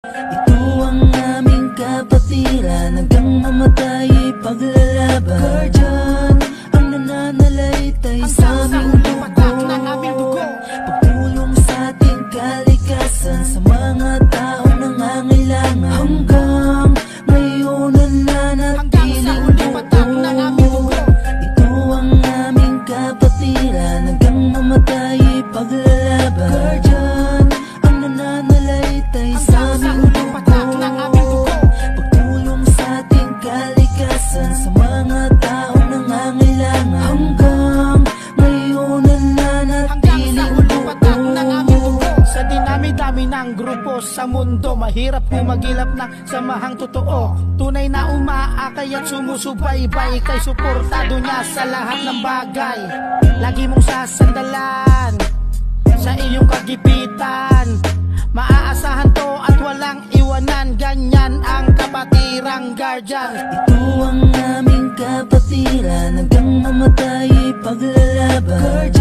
Ito ang aming kapatiran, hanggang mamatay paglalaban. Guardian, ang nananalaytay sa aming dugo, pagtulong sa ating kalikasan, sa mga taong nangangailangan. Hanggang ngayon ang nanatiling buo. Ito ang aming kapatiran, hanggang mamatay paglalaban. Guardian, ang nananalaytay sa aming dugo, pagtulong sa ating kalikasan, sa mga taong nangangailangan. Hanggang ngayon ang nanatiling buo. Sa dinami-dami ng grupo sa mundo, mahirap kumagilap ng samahang totoo. Tunay na umaakay at sumusubaybay, kay suportado niya sa lahat ng bagay. Lagi mong sasandalan sa iyong kagipitan, maaasahan to at walang iwanan. Ganyan ang kapatirang Guardian. Ito ang aming kapatiran, hanggang mamatay paglalaban.